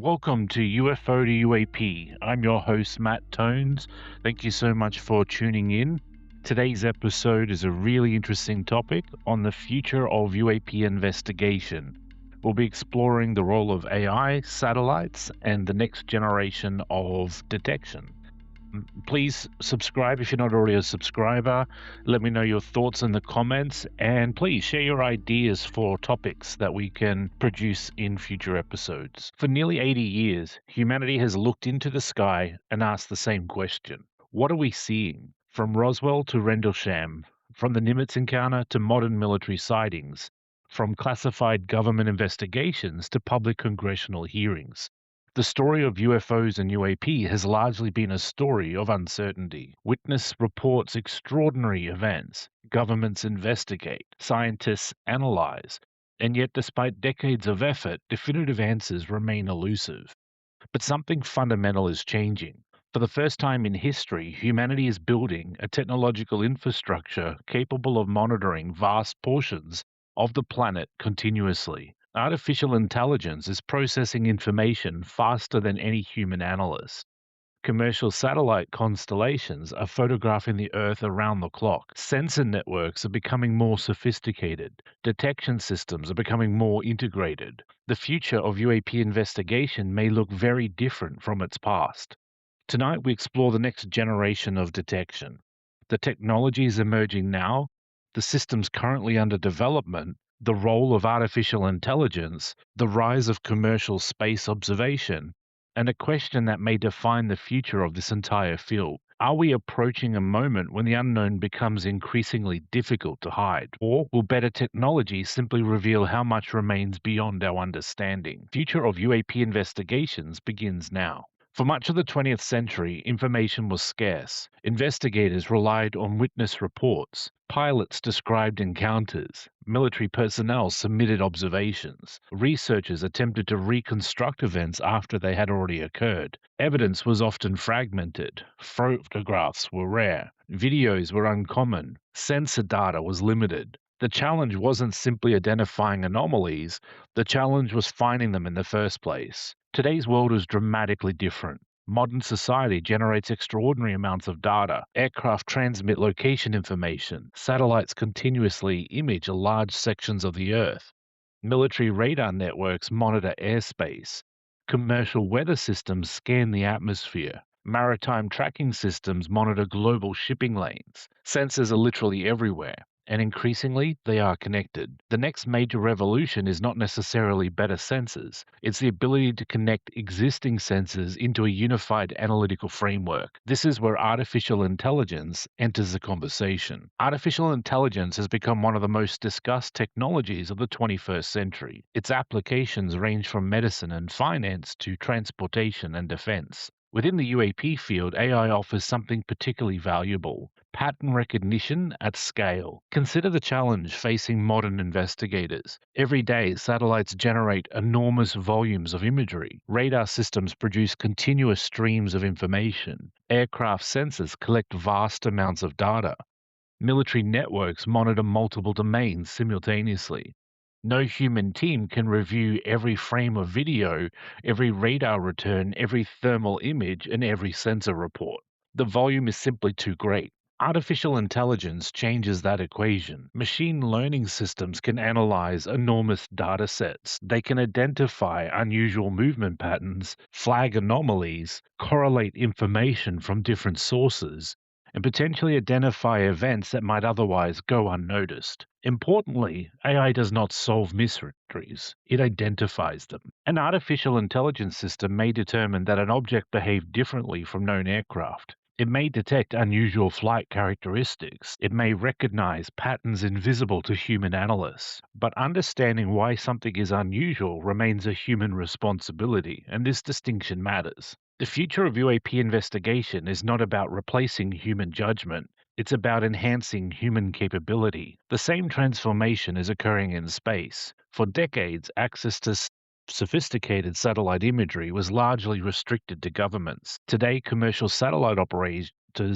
Welcome to UFO to UAP. I'm your host, Matt Tones. Thank you so much for tuning in. Today's episode is a really interesting topic on the future of UAP investigation. We'll be exploring the role of AI, satellites, and the next generation of detection. Please subscribe if you're not already a subscriber. Let me know your thoughts in the comments, and please share your ideas for topics that we can produce in future episodes. For nearly 80 years, humanity has looked into the sky and asked the same question. What are we seeing? From Roswell to Rendlesham, from the Nimitz encounter to modern military sightings, from classified government investigations to public congressional hearings. The story of UFOs and UAP has largely been a story of uncertainty. Witness reports extraordinary events, governments investigate, scientists analyze, and yet, despite decades of effort, definitive answers remain elusive. But something fundamental is changing. For the first time in history, humanity is building a technological infrastructure capable of monitoring vast portions of the planet continuously. Artificial intelligence is processing information faster than any human analyst. Commercial satellite constellations are photographing the Earth around the clock. Sensor networks are becoming more sophisticated. Detection systems are becoming more integrated. The future of UAP investigation may look very different from its past. Tonight, we explore the next generation of detection. The technologies emerging now, the systems currently under development, the role of artificial intelligence, the rise of commercial space observation, and a question that may define the future of this entire field. Are we approaching a moment when the unknown becomes increasingly difficult to hide? Or will better technology simply reveal how much remains beyond our understanding? Future of UAP investigations begins now. For much of the 20th century, information was scarce. Investigators relied on witness reports. Pilots described encounters. Military personnel submitted observations. Researchers attempted to reconstruct events after they had already occurred. Evidence was often fragmented. Photographs were rare. Videos were uncommon. Sensor data was limited. The challenge wasn't simply identifying anomalies, the challenge was finding them in the first place. Today's world is dramatically different. Modern society generates extraordinary amounts of data. Aircraft transmit location information. Satellites continuously image large sections of the Earth. Military radar networks monitor airspace. Commercial weather systems scan the atmosphere. Maritime tracking systems monitor global shipping lanes. Sensors are literally everywhere, and increasingly they are connected. The next major revolution is not necessarily better sensors, it's the ability to connect existing sensors into a unified analytical framework. This is where artificial intelligence enters the conversation. Artificial intelligence has become one of the most discussed technologies of the 21st century. Its applications range from medicine and finance to transportation and defense. Within the UAP field, AI offers something particularly valuable: pattern recognition at scale. Consider the challenge facing modern investigators. Every day, satellites generate enormous volumes of imagery. Radar systems produce continuous streams of information. Aircraft sensors collect vast amounts of data. Military networks monitor multiple domains simultaneously. No human team can review every frame of video, every radar return, every thermal image, and every sensor report. The volume is simply too great. Artificial intelligence changes that equation. Machine learning systems can analyze enormous data sets. They can identify unusual movement patterns, flag anomalies, correlate information from different sources, and potentially identify events that might otherwise go unnoticed. Importantly, AI does not solve mysteries, it identifies them. An artificial intelligence system may determine that an object behaved differently from known aircraft. It may detect unusual flight characteristics. It may recognize patterns invisible to human analysts. But understanding why something is unusual remains a human responsibility, and this distinction matters. The future of UAP investigation is not about replacing human judgment. It's about enhancing human capability. The same transformation is occurring in space. For decades, access to sophisticated satellite imagery was largely restricted to governments. Today, commercial satellite operators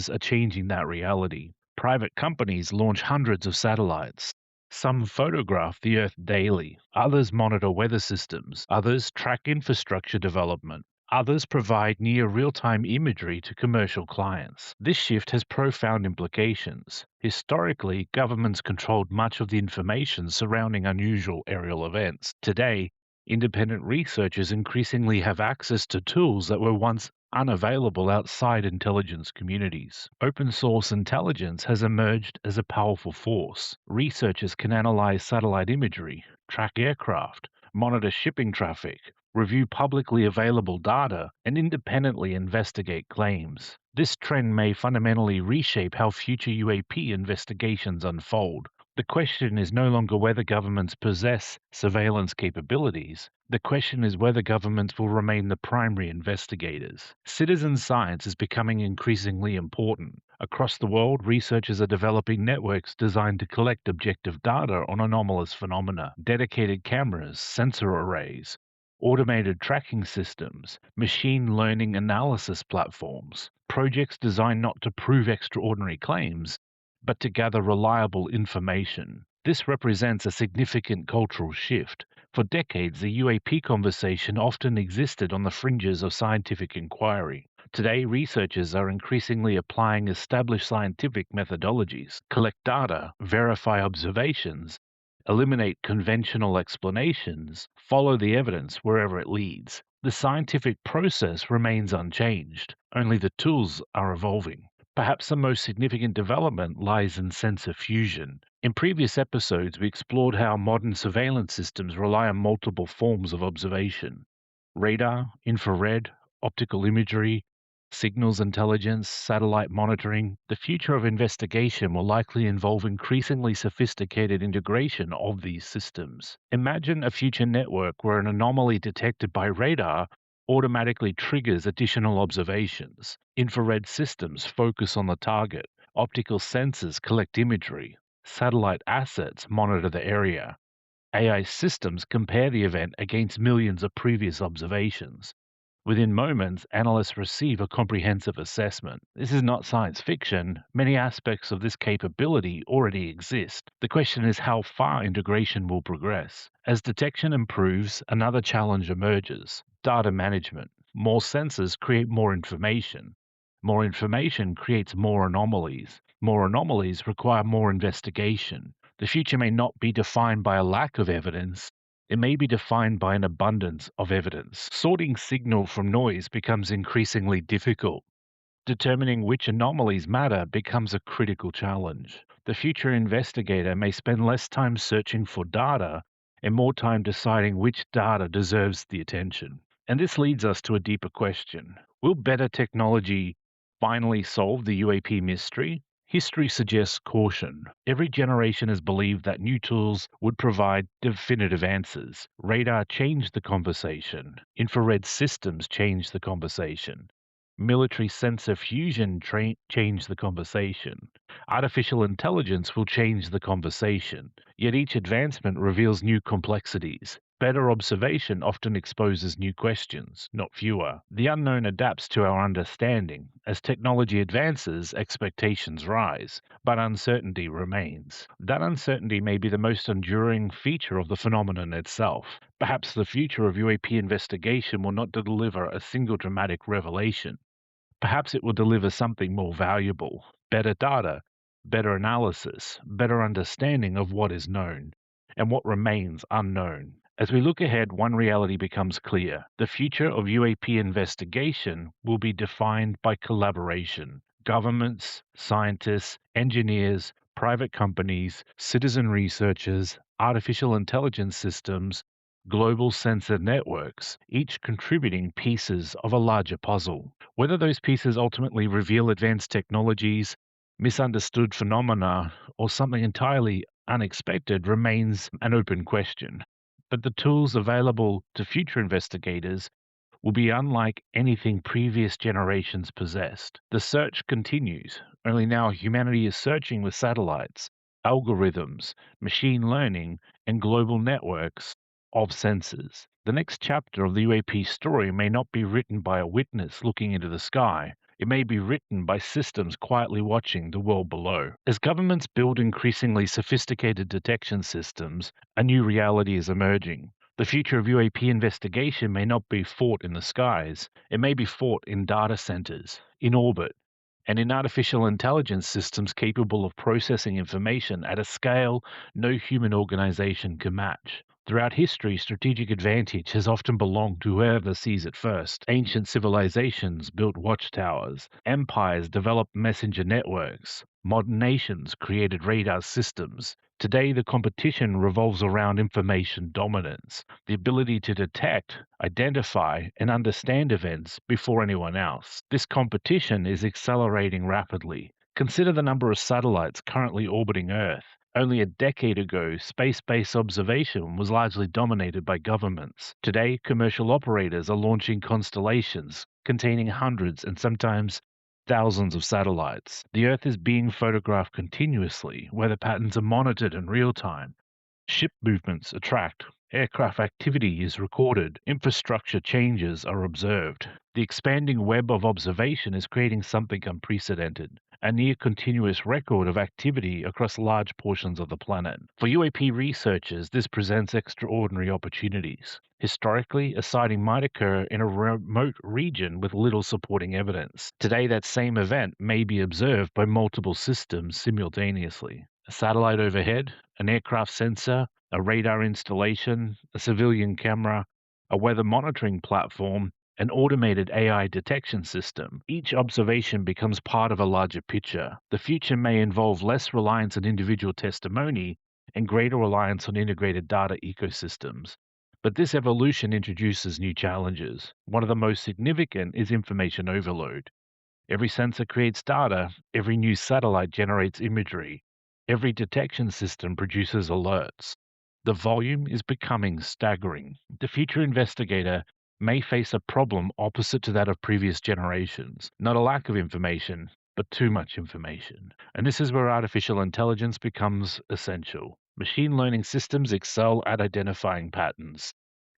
are changing that reality. Private companies launch hundreds of satellites. Some photograph the Earth daily, others monitor weather systems, others track infrastructure development. Others provide near real time imagery to commercial clients. This shift has profound implications. Historically, governments controlled much of the information surrounding unusual aerial events. Today, independent researchers increasingly have access to tools that were once unavailable outside intelligence communities. Open source intelligence has emerged as a powerful force. Researchers can analyze satellite imagery, track aircraft, monitor shipping traffic, review publicly available data, and independently investigate claims. This trend may fundamentally reshape how future UAP investigations unfold. The question is no longer whether governments possess surveillance capabilities. The question is whether governments will remain the primary investigators. Citizen science is becoming increasingly important. Across the world, researchers are developing networks designed to collect objective data on anomalous phenomena. Dedicated cameras, sensor arrays, automated tracking systems, machine learning analysis platforms, projects designed not to prove extraordinary claims, but to gather reliable information. This represents a significant cultural shift. For decades, the UAP conversation often existed on the fringes of scientific inquiry. Today, researchers are increasingly applying established scientific methodologies, collect data, verify observations, eliminate conventional explanations, follow the evidence wherever it leads. The scientific process remains unchanged, only the tools are evolving. Perhaps the most significant development lies in sensor fusion. In previous episodes, we explored how modern surveillance systems rely on multiple forms of observation: radar, infrared, optical imagery, signals intelligence, satellite monitoring. The future of investigation will likely involve increasingly sophisticated integration of these systems. Imagine a future network where an anomaly detected by radar automatically triggers additional observations. Infrared systems focus on the target. Optical sensors collect imagery. Satellite assets monitor the area. AI systems compare the event against millions of previous observations. Within moments, analysts receive a comprehensive assessment. This is not science fiction. Many aspects of this capability already exist. The question is how far integration will progress. As detection improves, another challenge emerges: data management. More sensors create more information. More information creates more anomalies. More anomalies require more investigation. The future may not be defined by a lack of evidence. It may be defined by an abundance of evidence. Sorting signal from noise becomes increasingly difficult. Determining which anomalies matter becomes a critical challenge. The future investigator may spend less time searching for data and more time deciding which data deserves the attention. And this leads us to a deeper question: will better technology finally solve the UAP mystery? History suggests caution. Every generation has believed that new tools would provide definitive answers. Radar changed the conversation. Infrared systems changed the conversation. Military sensor fusion changed the conversation. Artificial intelligence will change the conversation. Yet each advancement reveals new complexities. Better observation often exposes new questions, not fewer. The unknown adapts to our understanding. As technology advances, expectations rise, but uncertainty remains. That uncertainty may be the most enduring feature of the phenomenon itself. Perhaps the future of UAP investigation will not deliver a single dramatic revelation. Perhaps it will deliver something more valuable: better data, better analysis, better understanding of what is known and what remains unknown. As we look ahead, one reality becomes clear: the future of UAP investigation will be defined by collaboration. Governments, scientists, engineers, private companies, citizen researchers, artificial intelligence systems, global sensor networks, each contributing pieces of a larger puzzle. Whether those pieces ultimately reveal advanced technologies, misunderstood phenomena, or something entirely unexpected remains an open question. But the tools available to future investigators will be unlike anything previous generations possessed. The search continues, only now humanity is searching with satellites, algorithms, machine learning, and global networks of sensors. The next chapter of the UAP story may not be written by a witness looking into the sky. It may be written by systems quietly watching the world below. As governments build increasingly sophisticated detection systems, a new reality is emerging. The future of UAP investigation may not be fought in the skies, it may be fought in data centers, in orbit, and in artificial intelligence systems capable of processing information at a scale no human organization can match. Throughout history, strategic advantage has often belonged to whoever sees it first. Ancient civilizations built watchtowers, empires developed messenger networks, modern nations created radar systems. Today, the competition revolves around information dominance, the ability to detect, identify, and understand events before anyone else. This competition is accelerating rapidly. Consider the number of satellites currently orbiting Earth. Only a decade ago, space based observation was largely dominated by governments. Today, commercial operators are launching constellations containing hundreds and sometimes thousands of satellites. The Earth is being photographed continuously, weather patterns are monitored in real time, ship movements are tracked, aircraft activity is recorded, infrastructure changes are observed. The expanding web of observation is creating something unprecedented, a near continuous record of activity across large portions of the planet. For UAP researchers, this presents extraordinary opportunities. Historically, a sighting might occur in a remote region with little supporting evidence. Today, that same event may be observed by multiple systems simultaneously. A satellite overhead, an aircraft sensor, a radar installation, a civilian camera, a weather monitoring platform, an automated AI detection system. Each observation becomes part of a larger picture. The future may involve less reliance on individual testimony and greater reliance on integrated data ecosystems. But this evolution introduces new challenges. One of the most significant is information overload. Every sensor creates data, every new satellite generates imagery, every detection system produces alerts. The volume is becoming staggering. The future investigator may face a problem opposite to that of previous generations. Not a lack of information, but too much information. And this is where artificial intelligence becomes essential. Machine learning systems excel at identifying patterns.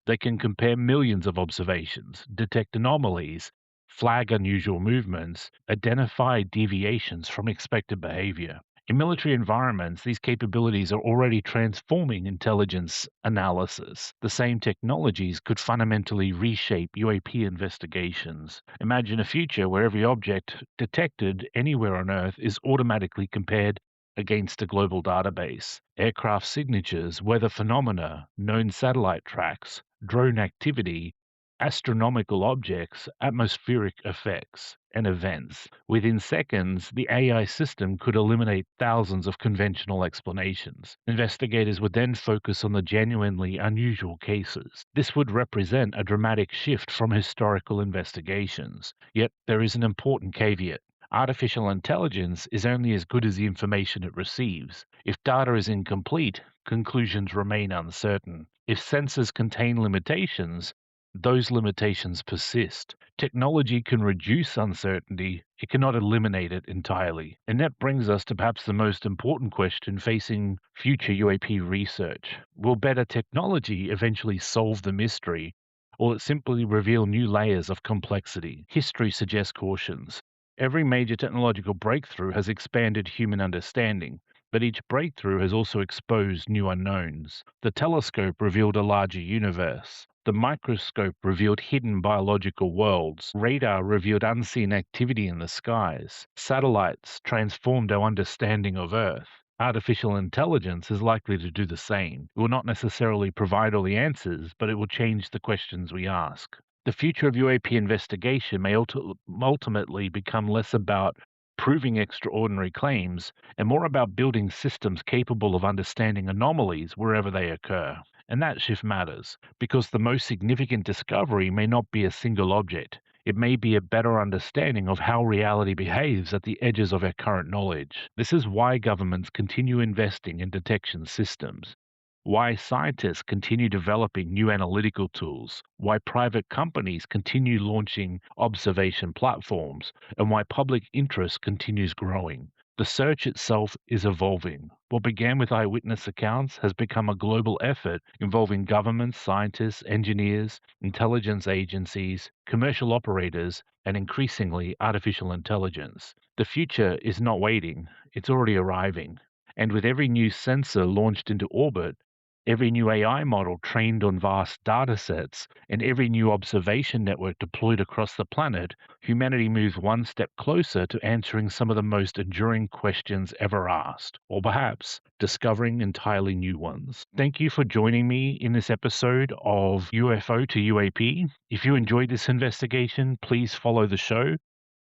They can compare millions of observations, detect anomalies, flag unusual movements, identify deviations from expected behavior. In military environments, these capabilities are already transforming intelligence analysis. The same technologies could fundamentally reshape UAP investigations. Imagine a future where every object detected anywhere on Earth is automatically compared against a global database. Aircraft signatures, weather phenomena, known satellite tracks, drone activity, astronomical objects, atmospheric effects, and events. Within seconds, the AI system could eliminate thousands of conventional explanations. Investigators would then focus on the genuinely unusual cases. This would represent a dramatic shift from historical investigations. Yet there is an important caveat. Artificial intelligence is only as good as the information it receives. If data is incomplete, conclusions remain uncertain. If sensors contain limitations, those limitations persist. Technology can reduce uncertainty, it cannot eliminate it entirely. And that brings us to perhaps the most important question facing future UAP research. Will better technology eventually solve the mystery, or will it simply reveal new layers of complexity? History suggests cautions. Every major technological breakthrough has expanded human understanding, but each breakthrough has also exposed new unknowns. The telescope revealed a larger universe. The microscope revealed hidden biological worlds. Radar revealed unseen activity in the skies. Satellites transformed our understanding of Earth. Artificial intelligence is likely to do the same. It will not necessarily provide all the answers, but it will change the questions we ask. The future of UAP investigation may ultimately become less about proving extraordinary claims and more about building systems capable of understanding anomalies wherever they occur. And that shift matters because the most significant discovery may not be a single object. It may be a better understanding of how reality behaves at the edges of our current knowledge. This is why governments continue investing in detection systems, why scientists continue developing new analytical tools, why private companies continue launching observation platforms, and why public interest continues growing. The search itself is evolving. What began with eyewitness accounts has become a global effort involving governments, scientists, engineers, intelligence agencies, commercial operators, and increasingly artificial intelligence. The future is not waiting, it's already arriving. And with every new sensor launched into orbit, every new AI model trained on vast data sets, and every new observation network deployed across the planet, humanity moves one step closer to answering some of the most enduring questions ever asked, or perhaps discovering entirely new ones. Thank you for joining me in this episode of UFO to UAP. If you enjoyed this investigation, please follow the show,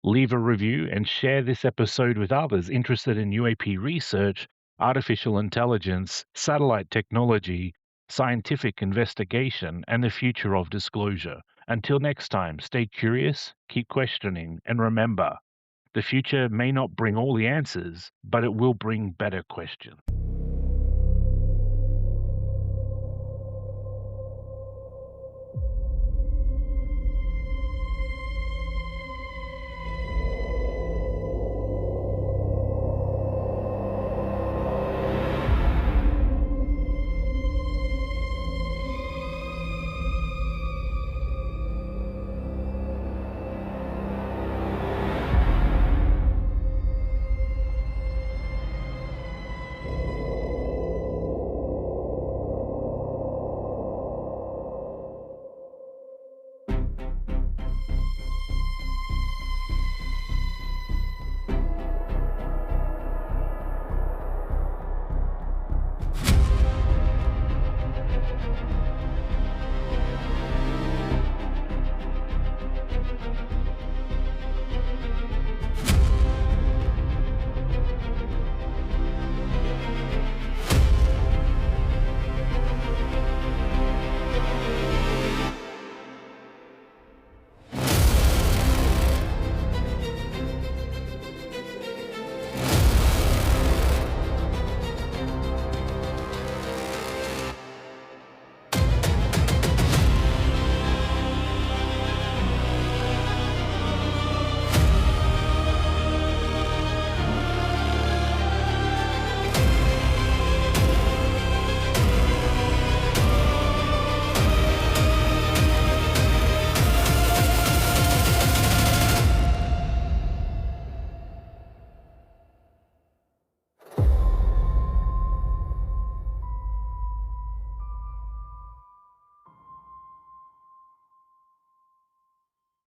leave a review, and share this episode with others interested in UAP research, artificial intelligence, satellite technology, scientific investigation, and the future of disclosure. Until next time, stay curious, keep questioning, and remember, the future may not bring all the answers, but it will bring better questions.